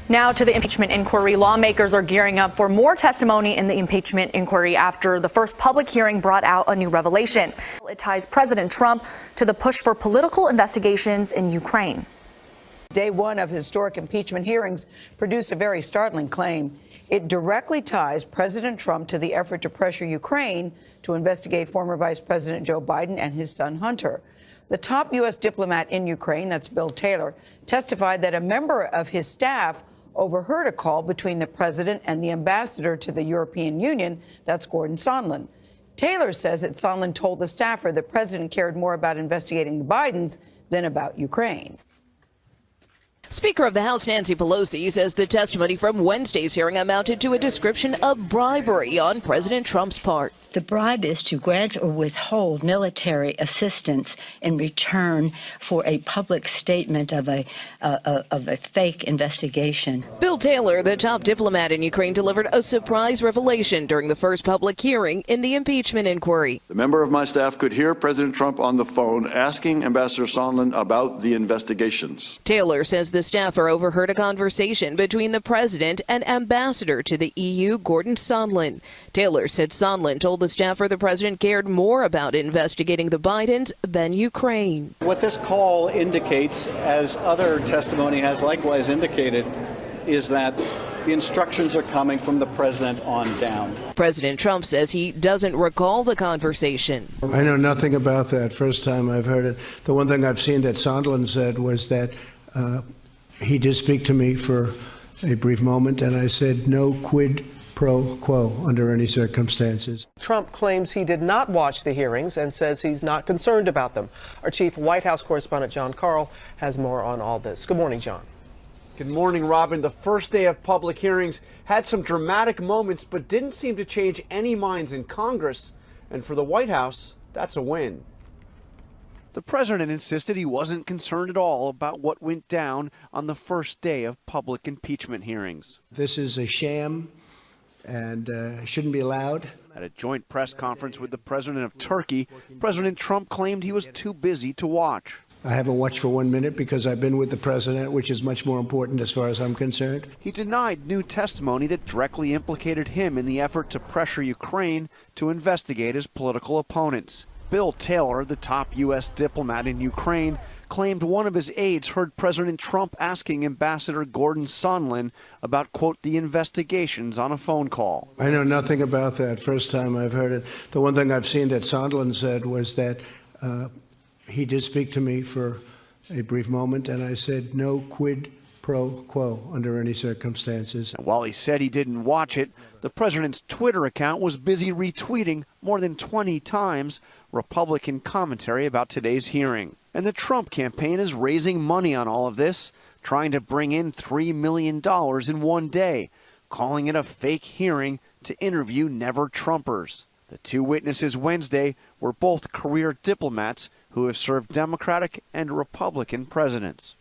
Now to the impeachment inquiry. Lawmakers are gearing up for more testimony in the impeachment inquiry after the first public hearing brought out a new revelation. It ties President Trump to the push for political investigations in Ukraine. Day one of historic impeachment hearings produced a very startling claim. It directly ties President Trump to the effort to pressure Ukraine to investigate former Vice President Joe Biden and his son Hunter. The top U.S. diplomat in Ukraine, that's Bill Taylor, testified that a member of his staff overheard a call between the president and the ambassador to the European Union, that's Gordon Sondland. Taylor says that Sondland told the staffer the president cared more about investigating the Bidens than about Ukraine. Speaker of the House Nancy Pelosi says the testimony from Wednesday's hearing amounted to a description of bribery on President Trump's part. The bribe is to grant or withhold military assistance in return for a public statement of a fake investigation. Bill Taylor, the top diplomat in Ukraine, delivered a surprise revelation during the first public hearing in the impeachment inquiry. The member of my staff could hear President Trump on the phone asking Ambassador Sondland about the investigations. Taylor says the staffer overheard a conversation between the president and ambassador to the EU, Gordon Sondland. Taylor said Sondland told the staffer the president cared more about investigating the Bidens than Ukraine. What this call indicates, as other testimony has likewise indicated, is that the instructions are coming from the president on down. President Trump says he doesn't recall the conversation. I know nothing about that. First time I've heard it. The one thing I've seen that Sondland said was that he did speak to me for a brief moment, and I said no quid pro quo under any circumstances. Trump claims he did not watch the hearings and says he's not concerned about them. Our chief White House correspondent John Carl has more on all this. Good morning, John. Good morning, Robin. The first day of public hearings had some dramatic moments, but didn't seem to change any minds in Congress. And for the White House, that's a win. The president insisted he wasn't concerned at all about what went down on the first day of public impeachment hearings. This is a sham and shouldn't be allowed. At a joint press conference with the president of Turkey, President Trump claimed he was too busy to watch. I haven't watched for 1 minute because I've been with the president, which is much more important as far as I'm concerned. He denied new testimony that directly implicated him in the effort to pressure Ukraine to investigate his political opponents. Bill Taylor, the top U.S. diplomat in Ukraine, claimed one of his aides heard President Trump asking Ambassador Gordon Sondland about, quote, the investigations on a phone call. I know nothing about that. First time I've heard it. The one thing I've seen that Sondland said was that he did speak to me for a brief moment, and I said no quid pro quo under any circumstances. And while he said he didn't watch it, the president's Twitter account was busy retweeting more than 20 times Republican commentary about today's hearing. And the Trump campaign is raising money on all of this, trying to bring in $3 million in one day, calling it a fake hearing to interview never-Trumpers. The two witnesses Wednesday were both career diplomats who have served Democratic and Republican presidents.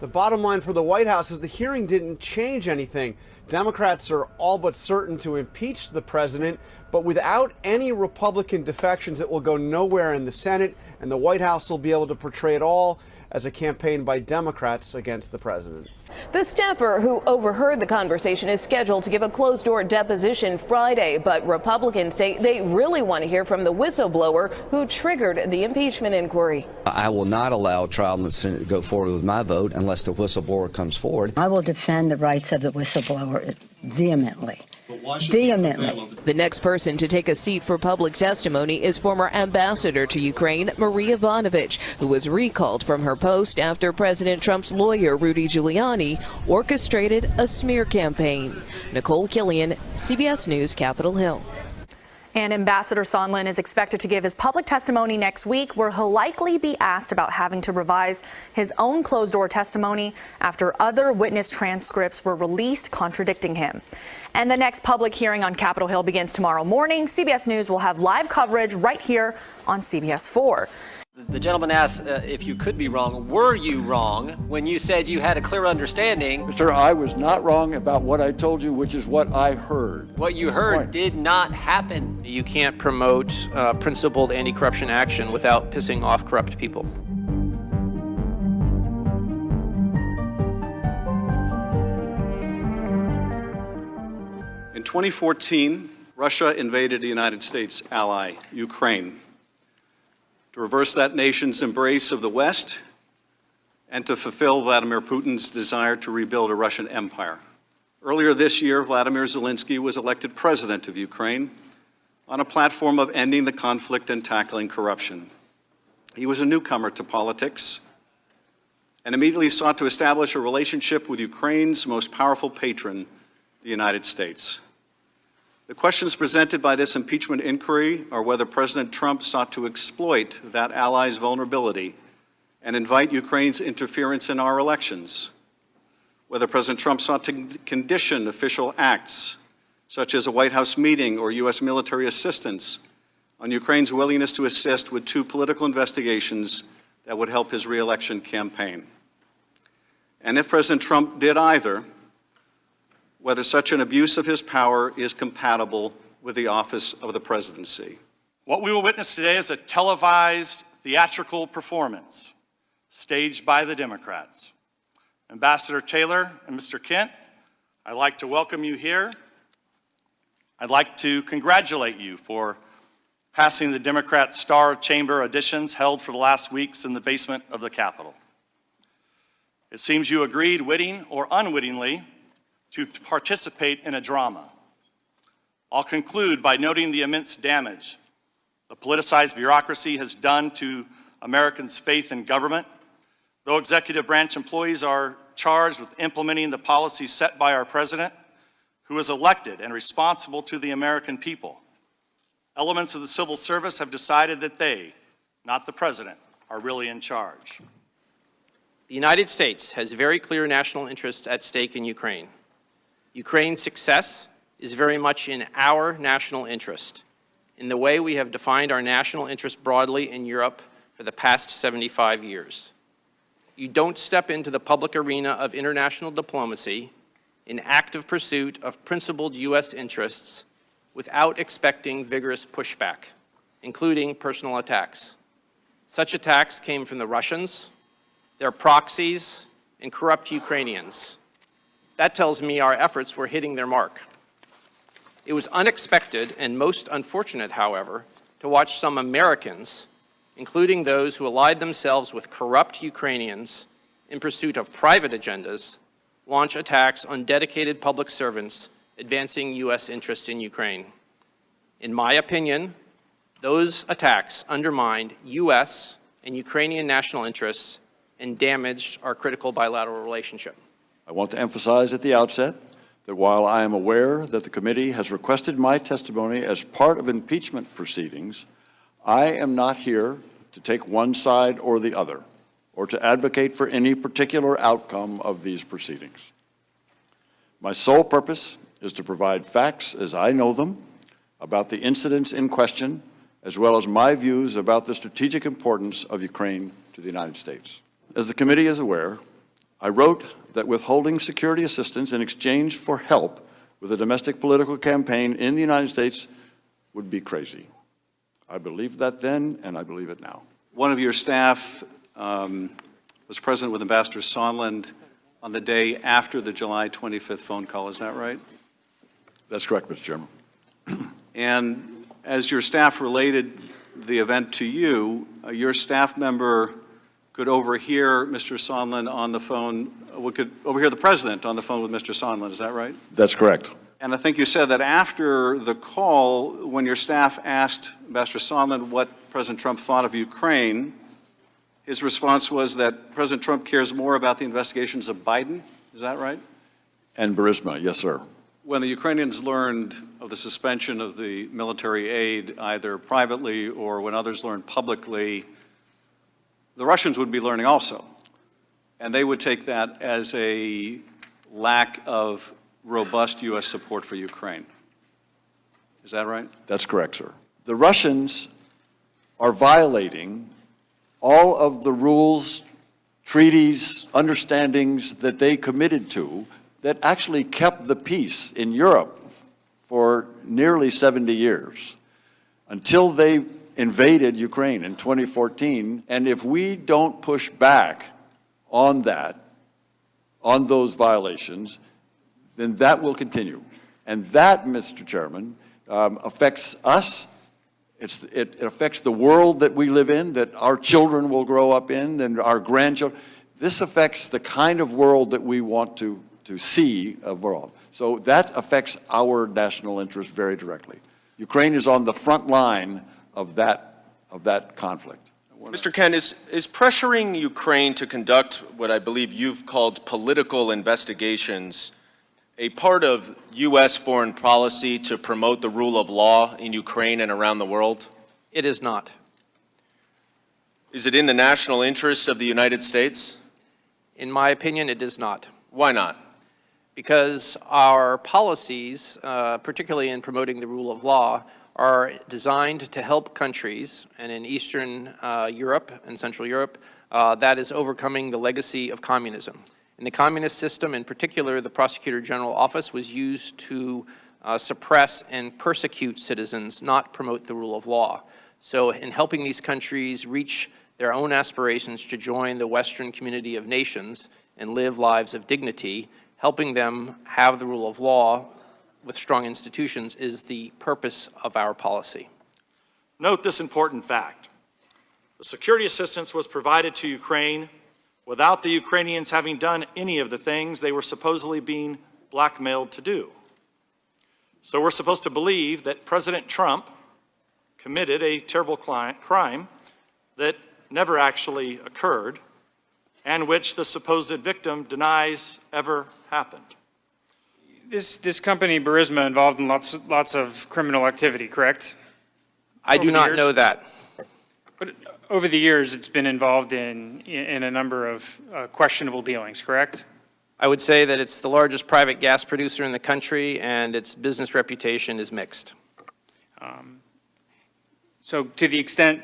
The bottom line for the White House is the hearing didn't change anything. Democrats are all but certain to impeach the president, but without any Republican defections, it will go nowhere in the Senate, and the White House will be able to portray it all as a campaign by Democrats against the president. The staffer who overheard the conversation is scheduled to give a closed-door deposition Friday, but Republicans say they really want to hear from the whistleblower who triggered the impeachment inquiry. I will not allow trial in the Senate to go forward with my vote unless the whistleblower comes forward. I will defend the rights of the whistleblower vehemently. Vehemently. The next person to take a seat for public testimony is former ambassador to Ukraine, Marie Yovanovitch, who was recalled from her post after President Trump's lawyer, Rudy Giuliani, orchestrated a smear campaign. Nicole Killian, CBS News, Capitol Hill. And Ambassador Sondland is expected to give his public testimony next week, where he'll likely be asked about having to revise his own closed-door testimony after other witness transcripts were released contradicting him. And the next public hearing on Capitol Hill begins tomorrow morning. CBS News will have live coverage right here on CBS 4. The gentleman asked if you could be wrong. Were you wrong when you said you had a clear understanding? Sir, I was not wrong about what I told you, which is what I heard. What you heard did not happen. You can't promote principled anti-corruption action without pissing off corrupt people. In 2014, Russia invaded the United States ally, Ukraine, to reverse that nation's embrace of the West and to fulfill Vladimir Putin's desire to rebuild a Russian empire. Earlier this year, Vladimir Zelensky was elected president of Ukraine on a platform of ending the conflict and tackling corruption. He was a newcomer to politics and immediately sought to establish a relationship with Ukraine's most powerful patron, the United States. The questions presented by this impeachment inquiry are whether President Trump sought to exploit that ally's vulnerability and invite Ukraine's interference in our elections, whether President Trump sought to condition official acts, such as a White House meeting or U.S. military assistance, on Ukraine's willingness to assist with 2 political investigations that would help his re-election campaign. And if President Trump did either, whether such an abuse of his power is compatible with the office of the presidency. What we will witness today is a televised theatrical performance staged by the Democrats. Ambassador Taylor and Mr. Kent, I'd like to welcome you here. I'd like to congratulate you for passing the Democrat Star Chamber auditions held for the last weeks in the basement of the Capitol. It seems you agreed, witting or unwittingly, to participate in a drama. I'll conclude by noting the immense damage the politicized bureaucracy has done to Americans' faith in government. Though executive branch employees are charged with implementing the policies set by our president, who is elected and responsible to the American people, elements of the civil service have decided that they, not the president, are really in charge. The United States has very clear national interests at stake in Ukraine. Ukraine's success is very much in our national interest, in the way we have defined our national interest broadly in Europe for the past 75 years. You don't step into the public arena of international diplomacy in active pursuit of principled U.S. interests without expecting vigorous pushback, including personal attacks. Such attacks came from the Russians, their proxies, and corrupt Ukrainians. That tells me our efforts were hitting their mark. It was unexpected and most unfortunate, however, to watch some Americans, including those who allied themselves with corrupt Ukrainians in pursuit of private agendas, launch attacks on dedicated public servants advancing U.S. interests in Ukraine. In my opinion, those attacks undermined U.S. and Ukrainian national interests and damaged our critical bilateral relationship. I want to emphasize at the outset that while I am aware that the committee has requested my testimony as part of impeachment proceedings, I am not here to take one side or the other, or to advocate for any particular outcome of these proceedings. My sole purpose is to provide facts as I know them about the incidents in question, as well as my views about the strategic importance of Ukraine to the United States. As the committee is aware, I wrote that withholding security assistance in exchange for help with a domestic political campaign in the United States would be crazy. I believed that then, and I believe it now. One of your staff was present with Ambassador Sondland on the day after the July 25th phone call. Is that right? That's correct, Mr. Chairman. And as your staff related the event to you, your staff member could overhear Mr. Sondland on the phone, could overhear the president on the phone with Mr. Sondland. Is that right? That's correct. And I think you said that after the call, when your staff asked Ambassador Sondland what President Trump thought of Ukraine, his response was that President Trump cares more about the investigations of Biden. Is that right? And Burisma, yes, sir. When the Ukrainians learned of the suspension of the military aid, either privately or when others learned publicly, the Russians would be learning also. And they would take that as a lack of robust U.S. support for Ukraine. Is that right? That's correct, sir. The Russians are violating all of the rules, treaties, understandings that they committed to that actually kept the peace in Europe for nearly 70 years until they invaded Ukraine in 2014. And if we don't push back on that, on those violations, then that will continue. And that, Mr. Chairman, affects us. It affects the world that we live in, that our children will grow up in, and our grandchildren. This affects the kind of world that we want to see abroad. So that affects our national interest very directly. Ukraine is on the front line of that conflict. Mr. Kent, is pressuring Ukraine to conduct what I believe you've called political investigations a part of U.S. foreign policy to promote the rule of law in Ukraine and around the world? It is not. Is it in the national interest of the United States? In my opinion, it is not. Why not? Because our policies, particularly in promoting the rule of law, are designed to help countries, and in Eastern Europe and Central Europe, that is overcoming the legacy of communism. In the communist system, in particular, the Prosecutor General Office was used to suppress and persecute citizens, not promote the rule of law. So in helping these countries reach their own aspirations to join the Western community of nations and live lives of dignity, helping them have the rule of law with strong institutions is the purpose of our policy. Note this important fact. The security assistance was provided to Ukraine without the Ukrainians having done any of the things they were supposedly being blackmailed to do. So we're supposed to believe that President Trump committed a terrible crime that never actually occurred and which the supposed victim denies ever happened. This company, Burisma, involved in lots of criminal activity, correct? I do not know that. But over the years, it's been involved in a number of questionable dealings, correct? I would say that it's the largest private gas producer in the country, and its business reputation is mixed. So to the extent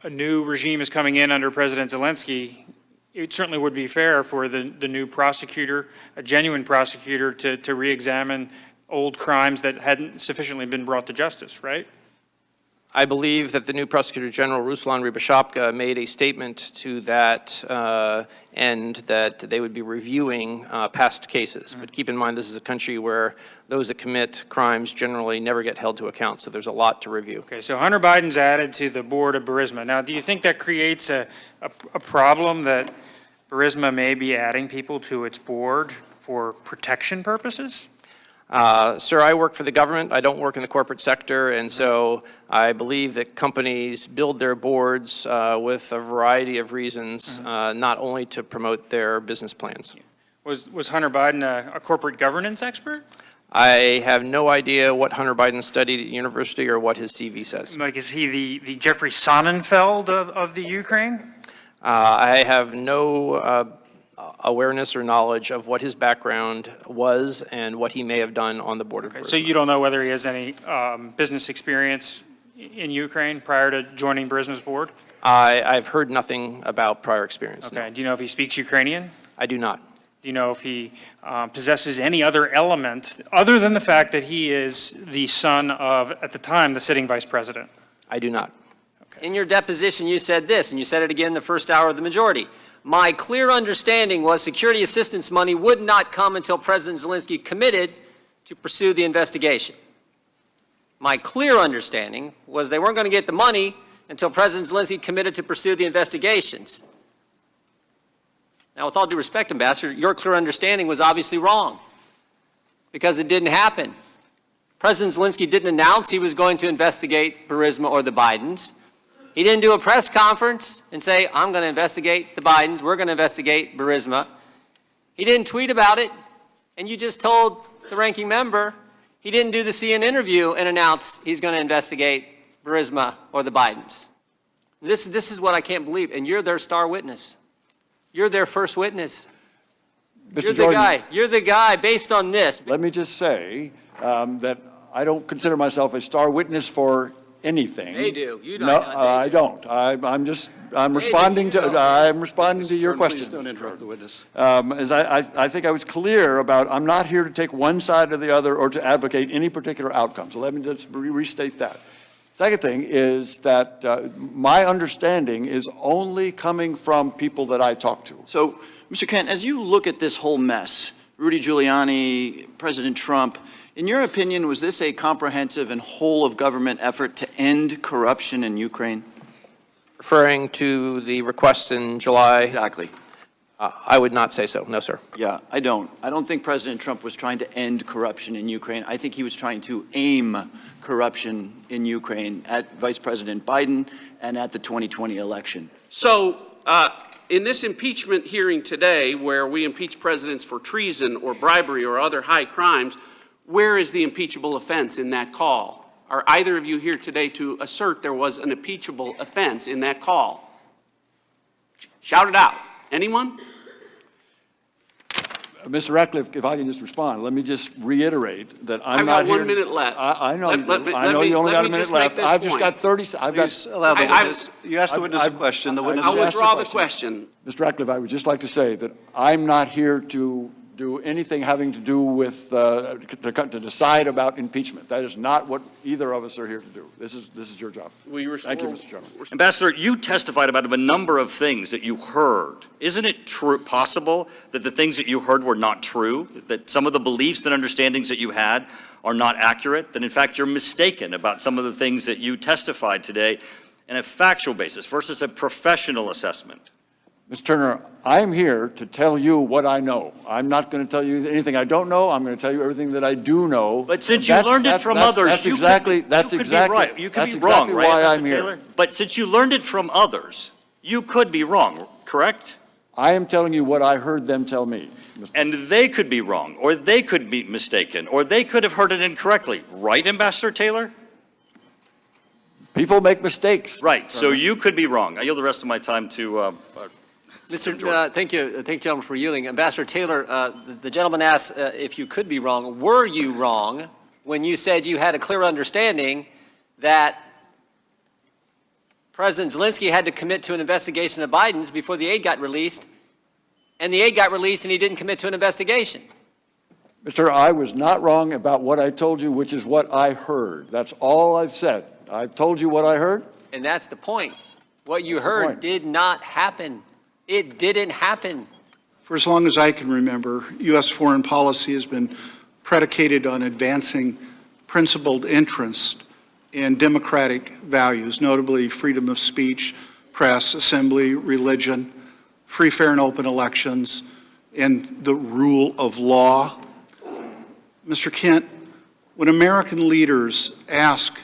a new regime is coming in under President Zelensky, it certainly would be fair for the new prosecutor, a genuine prosecutor, to re-examine old crimes that hadn't sufficiently been brought to justice, right? I believe that the new Prosecutor General, Ruslan Rybashapka, made a statement to that end that they would be reviewing past cases. But keep in mind, this is a country where those that commit crimes generally never get held to account, so there's a lot to review. Okay, so Hunter Biden's added to the board of Burisma. Now, do you think that creates a problem that Burisma may be adding people to its board for protection purposes? Sir, I work for the government. I don't work in the corporate sector, and so I believe that companies build their boards with a variety of reasons, not only to promote their business plans. Was Hunter Biden a corporate governance expert? I have no idea what Hunter Biden studied at university or what his CV says. Like, is he the Jeffrey Sonnenfeld of the Ukraine? I have no awareness or knowledge of what his background was and what he may have done on the board of Burisma. So you don't know whether he has any business experience in Ukraine prior to joining Burisma's board? I've heard nothing about prior experience. Okay. No. Do you know if he speaks Ukrainian? I do not. Do you know if he possesses any other element other than the fact that he is the son of, at the time, the sitting vice president? I do not. Okay. In your deposition, you said this, and you said it again the first hour of the majority. My clear understanding was security assistance money would not come until President Zelensky committed to pursue the investigation. My clear understanding was they weren't going to get the money until President Zelensky committed to pursue the investigations. Now, with all due respect, Ambassador, your clear understanding was obviously wrong because it didn't happen. President Zelensky didn't announce he was going to investigate Burisma or the Bidens. He didn't do a press conference and say, I'm going to investigate the Bidens, we're going to investigate Burisma. He didn't tweet about it, and you just told the ranking member he didn't do the CNN interview and announce he's going to investigate Burisma or the Bidens. This is what I can't believe, and you're their star witness. You're their first witness. You're the guy. You're the guy based on this. Let me just say that I don't consider myself a star witness for anything. They do. You don't. No, I don't. I'm responding to your question. Please don't interrupt the witness. As I think I was clear about, I'm not here to take one side or the other or to advocate any particular outcome. So let me just restate that. Second thing is that my understanding is only coming from people that I talk to. So, Mr. Kent, as you look at this whole mess, Rudy Giuliani, President Trump, In your opinion, was this a comprehensive and whole-of-government effort to end corruption in Ukraine? Referring to the requests in July? Exactly. I would not say so. No, sir. Yeah, I don't think President Trump was trying to end corruption in Ukraine. I think he was trying to aim corruption in Ukraine at Vice President Biden and at the 2020 election. So, in this impeachment hearing today, where we impeach presidents for treason or bribery or other high crimes, where is the impeachable offense in that call? Are either of you here today to assert there was an impeachable offense in that call? Shout it out. Anyone? Mr. Ratcliffe, if I can just respond, let me just reiterate that I'm I've not got 1 here. minute left. I know Let you only got a minute just make left. this I've just point. got 30 seconds. Please allow the witness. You asked the witness a question. The witness I'll asked withdraw a the question. Mr. Ratcliffe, I would just like to say that I'm not here to do anything having to do with to decide about impeachment. That is not what either of us are here to do. This is your job. Thank you, Mr. Chairman. Ambassador, you testified about a number of things that you heard. Isn't it possible that the things that you heard were not true, that some of the beliefs and understandings that you had are not accurate, that in fact you're mistaken about some of the things that you testified today on a factual basis versus a professional assessment? Mr. Turner, I'm here to tell you what I know. I'm not going to tell you anything I don't know. I'm going to tell you everything that I do know. But since you learned it from others, that's exactly be right. You could be wrong, right, why I'm Mr. here. Taylor? But since you learned it from others, you could be wrong, correct? I am telling you what I heard them tell me. And they could be wrong, or they could be mistaken, or they could have heard it incorrectly. Right, Ambassador Taylor? People make mistakes. Right, so you could be wrong. I yield the rest of my time to Thank you, gentlemen, for yielding. Ambassador Taylor, the gentleman asked if you could be wrong. Were you wrong when you said you had a clear understanding that President Zelensky had to commit to an investigation of Biden's before the aid got released, and the aid got released and he didn't commit to an investigation? Mr. I was not wrong about what I told you, which is what I heard. That's all I've said. I've told you what I heard. And that's the point. What you heard did not happen. It didn't happen. For as long as I can remember, U.S. foreign policy has been predicated on advancing principled interest in democratic values, notably freedom of speech, press, assembly, religion, free, fair, and open elections, and the rule of law. Mr. Kent, when American leaders ask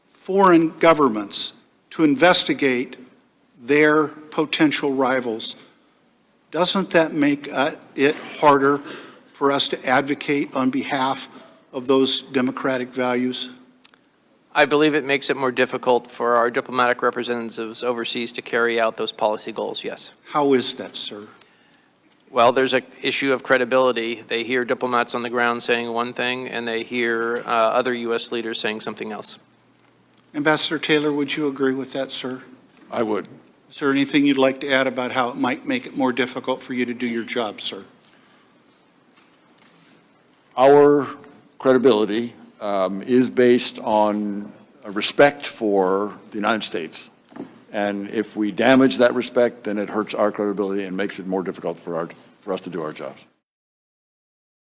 foreign governments to investigate their potential rivals, doesn't that make it harder for us to advocate on behalf of those democratic values? I believe it makes it more difficult for our diplomatic representatives overseas to carry out those policy goals, yes. How is that, sir? Well, there's an issue of credibility. They hear diplomats on the ground saying one thing, and they hear other U.S. leaders saying something else. Ambassador Taylor, would you agree with that, sir? I would. Is there anything you'd like to add about how it might make it more difficult for you to do your job, sir? Our credibility is based on a respect for the United States. And if we damage that respect, then it hurts our credibility and makes it more difficult for us to do our jobs.